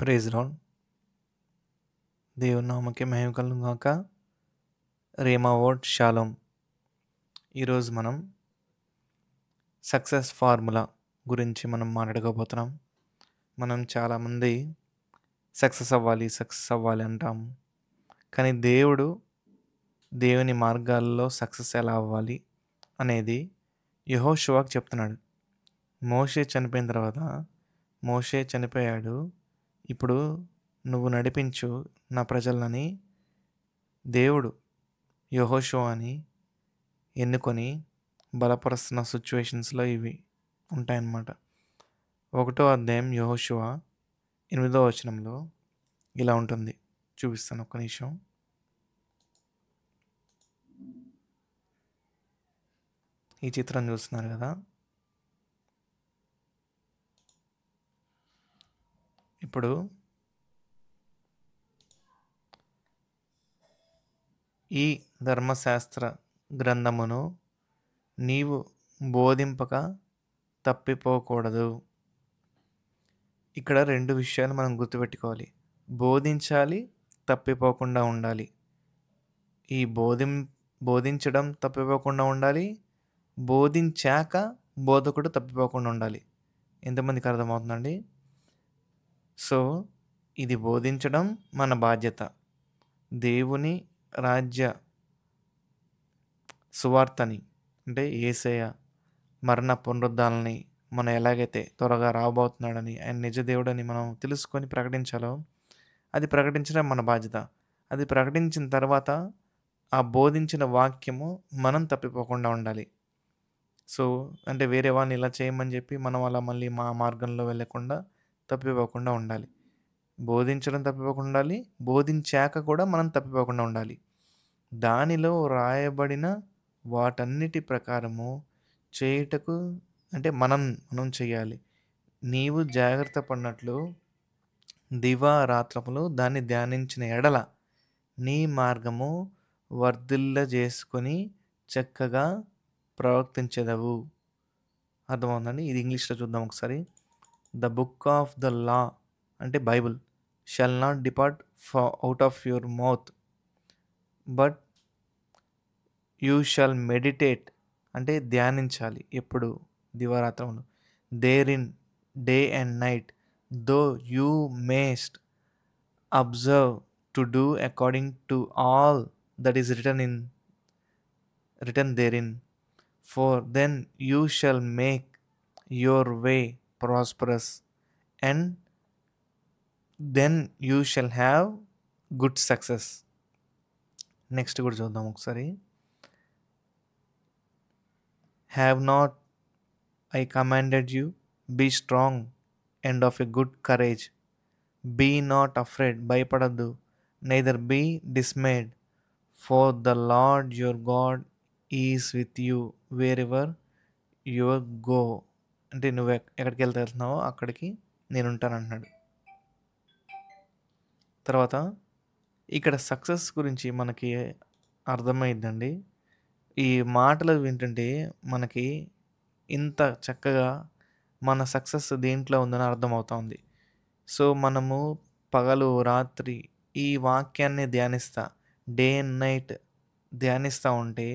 Praise lord. దేవుని నామకే మహిమ కలుగును గాక. రేమా వర్డ్ షాలోమ్. ఈరోజు మనం సక్సెస్ ఫార్ములా గురించి మనం మాట్లాడుకోబోతున్నాం. మనం చాలామంది సక్సెస్ అవ్వాలి అంటాం. కానీ దేవుని మార్గాల్లో సక్సెస్ ఎలా అవ్వాలి అనేది యెహోషువకు చెప్తున్నాడు. మోషే చనిపోయిన తర్వాత మోషే చనిపోయాడు, ఇప్పుడు నువ్వు నడిపించు నా ప్రజలని దేవుడు యెహోషువని ఎన్నుకొని బలపరుస్తున్న సిచ్యువేషన్స్లో ఇవి ఉంటాయన్నమాట. 1వ అధ్యాయం యెహోషువ 8వ వచనంలో ఇలా ఉంటుంది. చూపిస్తాను, ఒక్క నిమిషం. ఈ చిత్రం చూస్తున్నారు కదా, ఇప్పుడు ఈ ధర్మశాస్త్ర గ్రంథమును నీవు బోధింపక తప్పిపోకూడదు. ఇక్కడ 2 విషయాలు మనం గుర్తుపెట్టుకోవాలి. బోధించాలి, తప్పిపోకుండా ఉండాలి. ఈ బోధించడం తప్పిపోకుండా ఉండాలి, బోధించాక బోధకుడు తప్పిపోకుండా ఉండాలి. ఎంతమందికి అర్థమవుతుందండి? సో ఇది బోధించడం మన బాధ్యత. దేవుని రాజ్య సువార్తని, అంటే యేసయ్య మరణ పునరుద్ధాలని మనం ఎలాగైతే త్వరగా రాబోతున్నాడని, ఆయన నిజ దేవుడని మనం తెలుసుకొని ప్రకటించాలో అది ప్రకటించడం మన బాధ్యత. అది ప్రకటించిన తర్వాత ఆ బోధించిన వాక్యము మనం తప్పిపోకుండా ఉండాలి. సో అంటే వేరే వాళ్ళని ఇలా చేయమని చెప్పి మనం అలా మళ్ళీ మా మార్గంలో వెళ్ళకుండా తప్పిపోకుండా ఉండాలి. బోధించడం తప్పిపోకుండా ఉండాలి, బోధించాక కూడా మనం తప్పిపోకుండా ఉండాలి. దానిలో రాయబడిన వాటన్నిటి ప్రకారము చేయుటకు, అంటే మనం చేయాలి. నీవు జాగ్రత్త పడినట్లు దివారాత్రములు దాన్ని ధ్యానించిన ఎడల నీ మార్గము వర్ధిల్ల చేసుకొని చక్కగా ప్రవర్తించెదవు. అర్థమవుతుందండి? ఇది ఇంగ్లీష్లో చూద్దాం ఒకసారి. The book of the law అంటే Bible shall not depart out of your mouth, but you shall meditate అంటే ధ్యానించాలి ఎప్పుడు, దివారాత్రములు. Therein day and night, thou you mayest observe to do according to all that is written therein, for then you shall make your way prosperous, and then you shall have good success. Next కూడా చూద్దాం ఒకసారి. Have not I commanded you, be strong and of a good courage, be not afraid భయపడద్దు, neither be dismayed, for the Lord your God is with you wherever your go. అంటే నువ్వు ఎక్కడికి వెళ్తున్నావో అక్కడికి నేను ఉంటాను అంటున్నాడు. తర్వాత ఇక్కడ సక్సెస్ గురించి మనకి అర్థమైందండి. ఈ మాటలు వింటుంటే మనకి ఇంత చక్కగా మన సక్సెస్ దేంట్లో ఉందని అర్థమవుతుంది. సో మనము పగలు రాత్రి ఈ వాక్యాన్ని ధ్యానిస్తా, డే అండ్ నైట్ ధ్యానిస్తూ ఉంటే,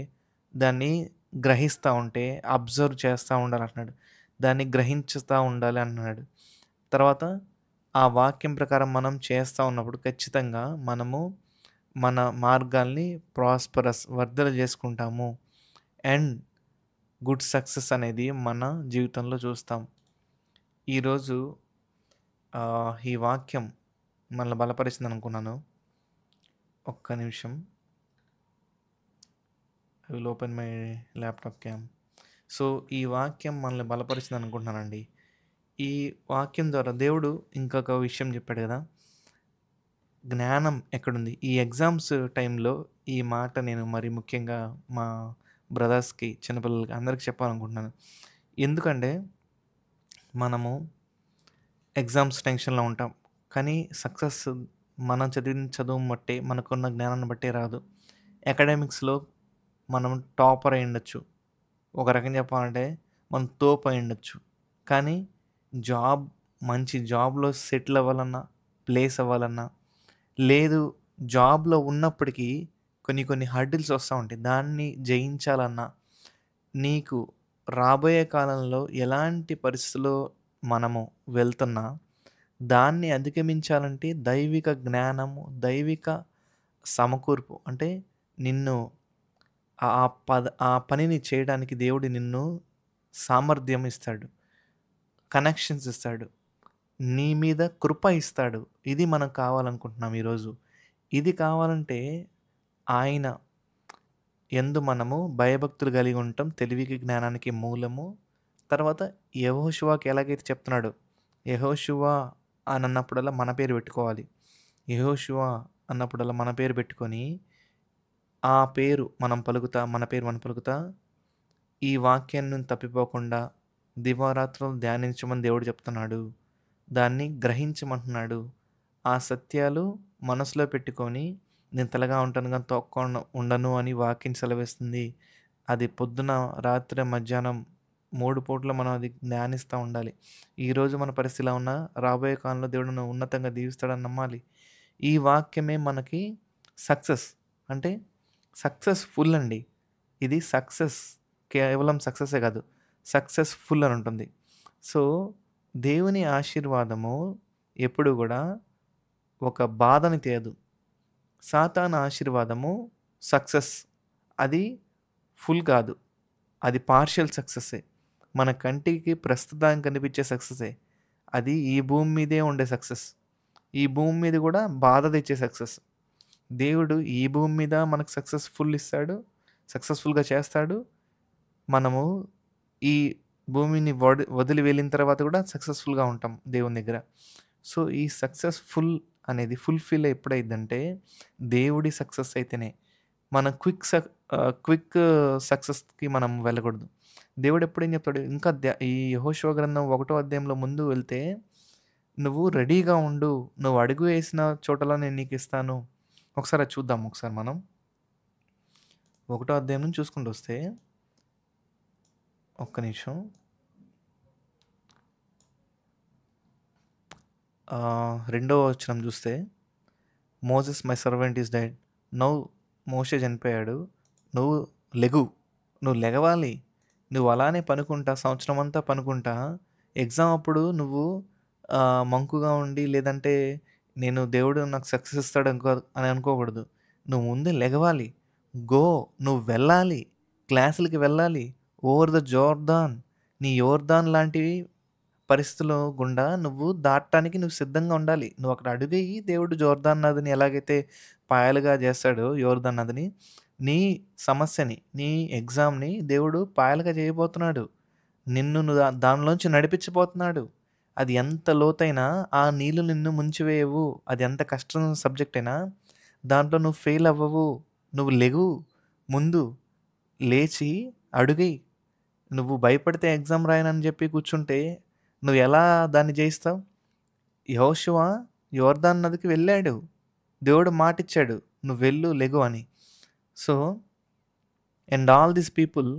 దాన్ని గ్రహిస్తూ ఉంటే, అబ్జర్వ్ చేస్తూ ఉండాలి అంటున్నాడు. దాన్ని గ్రహించుతూ ఉండాలి అంటున్నాడు. తర్వాత ఆ వాక్యం ప్రకారం మనం చేస్తూ ఉన్నప్పుడు ఖచ్చితంగా మనము మన మార్గాల్ని వర్ధలు చేసుకుంటాము, అండ్ గుడ్ సక్సెస్ అనేది మన జీవితంలో చూస్తాం. ఈరోజు ఈ వాక్యం మనల్ని బలపరిచింది అనుకున్నాను. ఒక్క నిమిషం, I will open my laptop cam. So ఈ వాక్యం మనల్ని బలపరిచింది అనుకుంటున్నానండి. ఈ వాక్యం ద్వారా దేవుడు ఇంకొక విషయం చెప్పాడు కదా, జ్ఞానం ఎక్కడుంది. ఈ ఎగ్జామ్స్ టైంలో ఈ మాట నేను మరి ముఖ్యంగా మా బ్రదర్స్కి, చిన్నపిల్లలకి అందరికి చెప్పాలనుకుంటున్నాను. ఎందుకంటే మనము ఎగ్జామ్స్ టెన్షన్లో ఉంటాం, కానీ సక్సెస్ మనం చదివిన చదువు బట్టే, మనకున్న జ్ఞానాన్ని బట్టే రాదు. అకాడమిక్స్లో మనం టాపర్ అయి ఉండొచ్చు, ఒక రకం చెప్పాలంటే మనం తోపు అయి ఉండొచ్చు, కానీ మంచి జాబ్లో సెటిల్ అవ్వాలన్నా, ప్లేస్ అవ్వాలన్నా, లేదు జాబ్‌లో ఉన్నప్పటికీ కొన్ని హర్డిల్స్ వస్తా ఉంటాయి. దాన్ని జయించాలన్నా, నీకు రాబోయే కాలంలో ఎలాంటి పరిస్థితిలో మనము వెళ్తున్నా, దాన్ని అధిగమించాలంటే దైవిక జ్ఞానము, దైవిక సమకూర్పు అంటే నిన్ను ఆ పనిని చేయడానికి దేవుడు నిన్ను సామర్థ్యం ఇస్తాడు. కనెక్షన్స్ ఇస్తాడు. నీ మీద కృప ఇస్తాడు. ఇది మనం కావాలనుకుంటున్నాం ఈరోజు. ఇది కావాలంటే ఆయన యందు మనము భయభక్తులు కలిగి ఉండటం తెలివికి, జ్ఞానానికి మూలము. తర్వాత యెహోషువకి ఎలాగైతే చెప్తున్నాడో, యెహోషువ అనన్నప్పుడల్లా మన పేరు పెట్టుకోవాలి. యెహోషువ అన్నప్పుడల్లా మన పేరు పెట్టుకొని, ఆ పేరు మనం పలుకుతా, మన పేరు మనం పలుకుతా, ఈ వాక్యాన్ని తప్పిపోకుండా దివారాత్రులు ధ్యానించమని దేవుడు చెప్తున్నాడు. దాన్ని గ్రహించమంటున్నాడు. ఆ సత్యాలు మనసులో పెట్టుకొని, నేను తెల్లగా ఉంటాను గానీ తోక్కుండా ఉండను అని వాక్యం సెలవిస్తుంది. అది పొద్దున, రాత్రి, మధ్యాహ్నం 3 పూటలు మనం అది ధ్యానిస్తా ఉండాలి. ఈరోజు మన పరిస్థితి ఇలా ఉన్నా, రాబోయే కాలంలో దేవుడు నన్ను ఉన్నతంగా దీవిస్తాడని నమ్మాలి. ఈ వాక్యమే మనకి సక్సెస్. అంటే సక్సెస్‌ఫుల్ అండి. ఇది సక్సెస్. కేవలం సక్సెసే కాదు. సక్సెస్‌ఫుల్ అని ఉంటుంది. సో, దేవుని ఆశీర్వాదము ఎప్పుడు గూడా ఒక బాధని తేదు. సాతాను ఆశీర్వాదము సక్సెస్. అది ఫుల్ కాదు. అది పార్షియల్ సక్సెస్సే. మన కంటికి ప్రస్తుతానికి కనిపించే సక్సెసే. అది ఈ భూమి మీదే ఉండే సక్సెస్. ఈ భూమి మీద గూడా బాధ తెచ్చే సక్సెస్. దేవుడు ఈ భూమి మీద మనకు సక్సెస్‌ఫుల్ ఇస్తాడు. సక్సెస్‌ఫుల్‌గా చేస్తాడు. మనము ఈ భూమిని వదిలి వెళ్ళిన తర్వాత కూడా సక్సెస్‌ఫుల్‌గా ఉంటాం దేవుని దగ్గర. సో, ఈ సక్సెస్‌ఫుల్ అనేది ఫుల్‌ఫిల్ ఎప్పుడైద్దంటే దేవుడి సక్సెస్ అయితేనే. మనం క్విక్ సక్సెస్‌కి మనం వెళ్ళకూడదు. దేవుడు ఎప్పుడేం చెప్తాడు, ఇంకా ఈ యెహోషువ గ్రంథం 1 అధ్యాయంలో ముందు వెళ్తే, "నువ్వు రెడీగా ఉండు. నువ్వు అడుగు వేసిన చోటలో నేను నీకిస్తాను." ఒకసారి అది చూద్దాం ఒకసారి మనం. 1 అధ్యాయం నుంచి చూసుకుంటూ వస్తే, ఒక్క నిమిషం. రెండవ వచనం చూస్తే, Moses my servant is dead. Now మోషే చనిపోయాడు. నువ్వు లెగు. నువ్వు లెగవాలి. నువ్వు అలానే పనుకుంటా, సంవత్సరం అంతా పనుకుంటా, ఎగ్జామ్ అప్పుడు నువ్వు మంకుగా ఉండి, లేదంటే నేను దేవుడు నాకు సక్సెస్ ఇస్తాడు అని అనుకోకూడదు. నువ్వు ముందే లెగవాలి. గో. నువ్వు వెళ్ళాలి. క్లాసులకి వెళ్ళాలి. Over the Jordan. నీ యోర్దాన్ లాంటివి పరిస్థితుల గుండా నువ్వు దాటడానికి నువ్వు సిద్ధంగా ఉండాలి. నువ్వు అక్కడ అడుగెయ్యి, దేవుడు జోర్దాన్ నదిని ఎలాగైతే పాయలుగా చేస్తాడో యోర్దాన్ నదిని, నీ సమస్యని, నీ ఎగ్జామ్‌ని దేవుడు పాయలుగా చేయబోతున్నాడు. నిన్ను నువ్వు దానిలోంచి నడిపించబోతున్నాడు. అది ఎంత లోతైనా ఆ నీళ్లు నిన్ను ముంచివేయవు. అది ఎంత కష్టం సబ్జెక్ట్ అయినా దాంట్లో నువ్వు ఫెయిల్ అవ్వవు. నువ్వు లెగు. ముందు లేచి అడుగెయ్యి. నువ్వు భయపడితే ఎగ్జామ్ రాయనని చెప్పి కూర్చుంటే నువ్వు ఎలా దాన్ని జయిస్తావు? యెహోషువ యోర్దాను నదికి వెళ్ళాడు. దేవుడు మాటిచ్చాడు. నువ్వు వెళ్ళు, లెగు అని. So, and all these people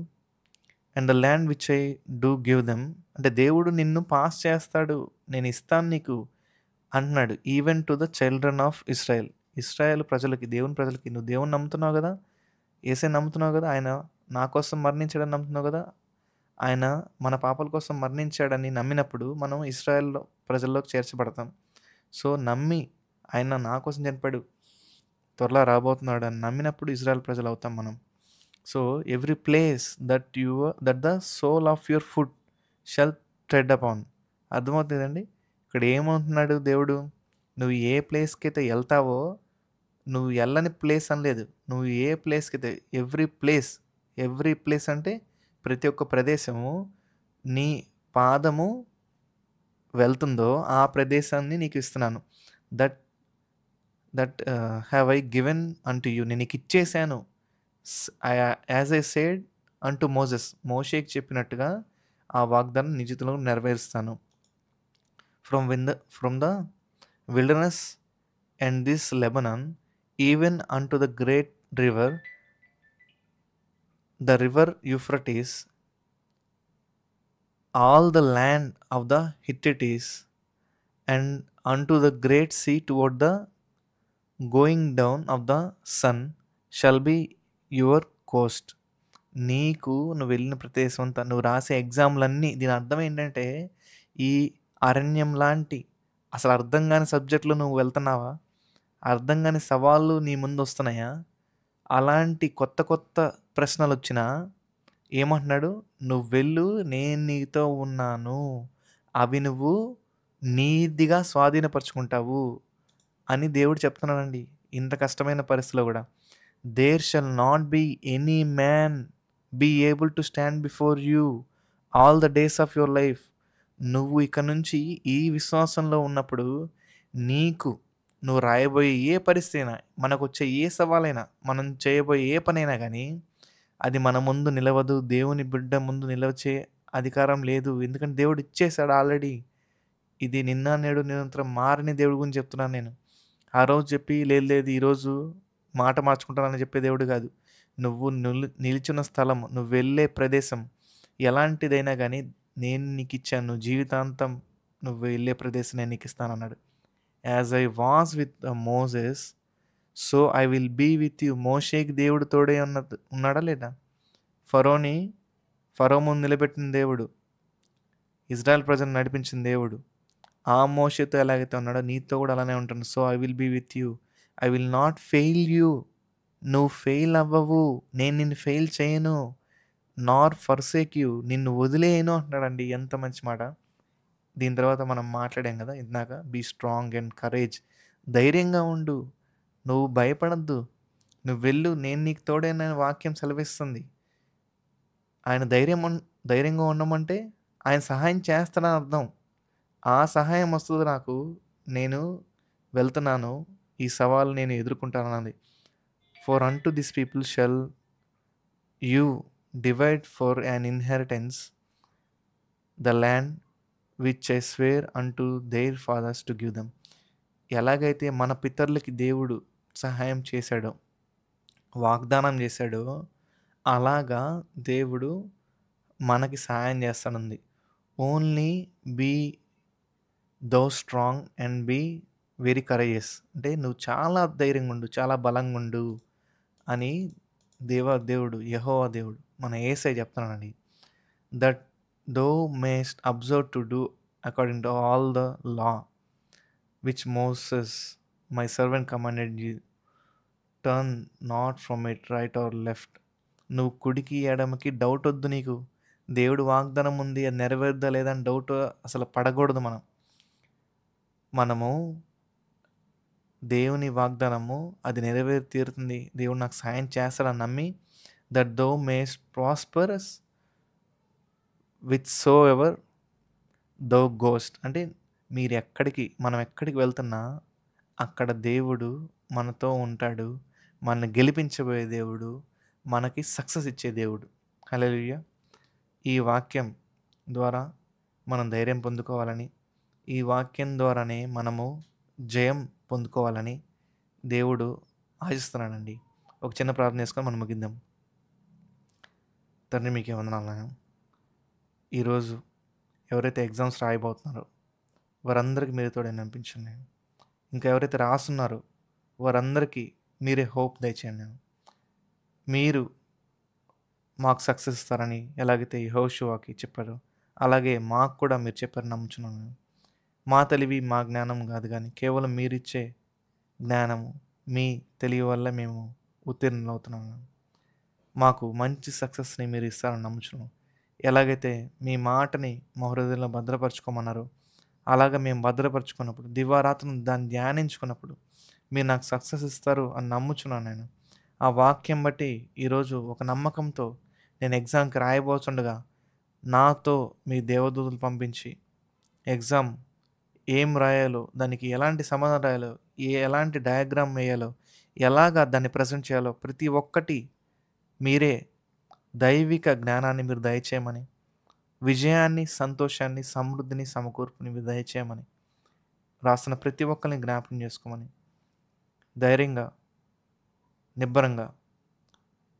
and the land which I do give them, అంటే దేవుడు నిన్ను పాస్ చేస్తాడు. నేను ఇస్తాను నీకు అంటున్నాడు. Even to the children of Israel. Israel ప్రజలకి, దేవుని ప్రజలకి, నువ్వు దేవుని నమ్ముతున్నావు కదా, యేసయ్యని నమ్ముతున్నావు కదా, ఆయన నా కోసం మరణించాడని నమ్ముతున్నావు కదా, ఆయన మన పాపాల కోసం మరణించాడని నమ్మినప్పుడు మనం ఇశ్రాయేల్ ప్రజల్లోకి చేర్చబడతాం. సో, నమ్మి ఆయన నా కోసం చనిపోయాడు, త్వరలో రాబోతున్నాడు అని నమ్మినప్పుడు ఇశ్రాయేల్ ప్రజలు అవుతాం మనం. So, every place that the sole of your foot shall tread upon. అర్థమవుతుందండి? ఇక్కడ ఏమంటున్నాడు దేవుడు? నువ్వు ఏ ప్లేస్‌కైతే ఎళ్తావో, నువ్వు ఎళ్ళని ప్లేస్ అనలేదు. నువ్వు ఏ ప్లేస్‌కైతే, ఎవ్రీ ప్లేస్ అంటే ప్రతి ఒక్క ప్రదేశము నీ పాదము వెళ్తుందో ఆ ప్రదేశాన్ని నీకు ఇస్తున్నాను. That that have I given unto you. నేను నీకు ఇచ్చేసాను. As I said unto Moses. మోషేకి చెప్పినట్టుగా ఆ వాగ్దానం నీ జీవితంలో నెరవేరుస్తాను. From the wilderness and this Lebanon even unto the great river, the river Euphrates, all the land of the Hittites and unto the great sea toward the going down of the sun shall be your coast. నీకు నువ్వు వెళ్ళిన ప్రదేశం అంతా, నువ్వు రాసే ఎగ్జామ్‌లన్నీ దీని అర్థం ఏంటంటే, ఈ అరణ్యం లాంటి అసలు అర్థం గాని సబ్జెక్ట్‌లో నువ్వు వెళ్తున్నావా? అర్థం గాని సవాళ్ళు నీ ముందొస్తున్నాయా? అలాంటి కొత్త కొత్త ప్రశ్నలొచ్చినా ఏమంటున్నాడు? "నువ్వు వెళ్ళు, నేను నీతో ఉన్నాను. అవి నువ్వు నీదిగా స్వాధీనపరుచుకుంటావు" అని దేవుడు చెప్తున్నాడండి. ఇంత కష్టమైన పరిస్థితిలో గూడా. "There shall not be any man be able to stand before you all the days of your life." నువ్వు ఇక నుంచి ఈ విశ్వాసంలో ఉన్నప్పుడు నీకు నువ్వు రాయబోయే ఏ పరిస్థితి అయినా, మనకొచ్చే ఏ సవాలైనా, మనం చేయబోయే ఏ పనైనా గానీ, అది మన ముందు నిలవదు. దేవుని బిడ్డ ముందు నిలవచే అధికారం లేదు. ఎందుకంటే దేవుడు ఇచ్చేసాడు ఆల్రెడీ. ఇది నిన్న, నేడు, నిరంతరం మారని దేవుడి గురించి చెప్తున్నాను నేను. ఆ రోజు చెప్పి లేదు లేదు ఈరోజు మాట మార్చుకుంటానని చెప్పే దేవుడు కాదు. నువ్వు నిలిచిన స్థలం, నువ్వు వెళ్ళే ప్రదేశం ఎలాంటిదైనా గానీ నేను నీకిచ్చాను. జీవితాంతం నువ్వు వెళ్ళే ప్రదేశం నేను నీకిస్తానన్నాడు. As I was with Moses so I will be with you. మోషేకి దేవుడు తోడే ఉన్నాడా లేదా? ఫరో ముందు నిలబెట్టిన దేవుడు, ఇజ్రాయెల్ ప్రజలను నడిపించిన దేవుడు, ఆ మోషేతో ఎలాగైతే ఉన్నాడో నీతో కూడా అలానే ఉంటాను. So I will be with you, I will not fail you. నువ్వు ఫెయిల్ అవ్వవు, నేను నిన్ను ఫెయిల్ చేయను. నార్ ఫర్సేక్ యూ, నిన్ను వదిలేయను అంటున్నాడండి. ఎంత మంచి మాట. దీని తర్వాత మనం మాట్లాడాం కదా ఇందాక, బీ స్ట్రాంగ్ అండ్ కరేజ్. ధైర్యంగా ఉండు, నువ్వు భయపడద్దు, నువ్వు వెళ్ళు, నేను నీకు తోడైన వాక్యం సెలవిస్తుంది. ఆయన ధైర్యంగా ఉండమంటే ఆయన సహాయం చేస్తాడని అర్థం. ఆ సహాయం వస్తుంది నాకు, నేను వెళ్తున్నాను, ఈ సవాలు నేను ఎదుర్కొంటానన్నది. For unto this people shall you divide for an inheritance the land which I swear unto their fathers to give them. ఎలాగైతే మన పితరులకి దేవుడు సహాయం చేశాడో, వాగ్దానం చేశాడో, అలాగా దేవుడు మనకి సహాయం చేస్తానుంది. Only be thou strong and be very courageous. అంటే నువ్వు చాలా ధైర్యంగా ఉండు, చాలా బలంగా ఉండు అని దేవుడు యెహోవా దేవుడు మన యేసయ్య చెప్తున్నాడండి. That thou mayest observe to do according to all the law which Moses my servant commanded you, turn not from it right or left. నువ్వు కుడికి ఎడమకి డౌట్ వద్దు నీకు. దేవుడు వాగ్దానం ఉంది, అది నెరవేరుదా లేదా అని డౌట్ అసలు పడకూడదు. మనము దేవుని వాగ్దానము అది నెరవేరి తీరుతుంది, దేవుడు నాకు సాయం చేస్తాడని నమ్మి, that thou mayest prosperous with so ever though ghost. అంటే మనం ఎక్కడికి వెళ్తున్నా అక్కడ దేవుడు మనతో ఉంటాడు, మనల్ని గెలిపించబోయే దేవుడు, మనకి సక్సెస్ ఇచ్చే దేవుడు. హల్లెలూయా. ఈ వాక్యం ద్వారా మనం ధైర్యం పొందుకోవాలని, ఈ వాక్యం ద్వారానే మనము జయం పొందుకోవాలని దేవుడు ఆశిస్తున్నాడండి. ఒక చిన్న ప్రార్థన చేసుకొని మనం ముగిద్దాం. తండ్రి, మీకే వందనాలు. ఈరోజు ఎవరైతే ఎగ్జామ్స్ రాయబోతున్నారో వారందరికీ మీరు తోడే నడిపించండి. ఇంకా ఎవరైతే రాస్తున్నారో వారందరికీ మీరే హోప్ దయచేయండి. మీరు మాకు సక్సెస్ ఇస్తారని ఎలాగైతే యెహోషువకి చెప్పారో అలాగే మాకు కూడా మీరు చెప్పారు నమ్ముచున్నాను. మా తెలివి మా జ్ఞానం కాదు కానీ కేవలం మీరిచ్చే జ్ఞానము, మీ తెలివి వల్ల మేము ఉత్తీర్ణులవుతున్నాము. మాకు మంచి సక్సెస్ని మీరు ఇస్తారని నమ్ముచున్నాం. ఎలాగైతే మీ మాటని మా హృదయంలో భద్రపరచుకోమన్నారో అలాగా మేము భద్రపరచుకున్నప్పుడు, దివారాత్రులు దాన్ని ధ్యానించుకున్నప్పుడు మీరు నాకు సక్సెస్ ఇస్తారు అని నమ్ముచున్నాను. నేను ఆ వాక్యం బట్టి ఈరోజు ఒక నమ్మకంతో నేను ఎగ్జామ్కి రాయబోతుండగా నాతో మీ దేవదూతలు పంపించి ఎగ్జామ్ ఏం రాయాలో, దానికి ఎలాంటి సమాధానం రాయాలో, ఎలాంటి డయాగ్రామ్ వేయాలో, ఎలాగా దాన్ని ప్రజెంట్ చేయాలో ప్రతి ఒక్కటి మీరే దైవిక జ్ఞానాన్ని మీరు దయచేయమని, విజయాన్ని, సంతోషాన్ని, సమృద్ధిని, సమకూర్పుని మీరు దయచేయమని, రాస్తున్న ప్రతి ఒక్కరిని జ్ఞాపకం చేసుకోమని, ధైర్యంగా నిబ్బరంగా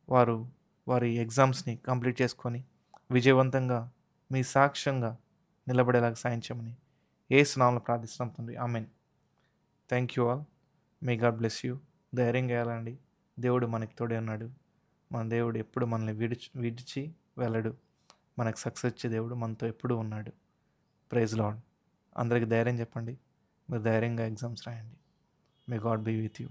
వారి ఎగ్జామ్స్ని కంప్లీట్ చేసుకొని విజయవంతంగా మీ సాక్ష్యంగా నిలబడేలాగా సాయం చేయమని యేసు నామములో ప్రార్థిస్తున్నాం తండ్రి. ఆమేన్. Thank you all. May God bless you. ధైర్యంగా ఎళ్ళండి. దేవుడు మనకి తోడే ఉన్నాడు. మన దేవుడు ఎప్పుడు మనల్ని విడిచి వెళ్ళడు. మనకు సక్సెస్ ఇచ్చే దేవుడు మనతో ఎప్పుడూ ఉన్నాడు. Praise Lord. అందరికి ధైర్యం చెప్పండి. మీరు ధైర్యంగా ఎగ్జామ్స్ రాయండి. May God be with you.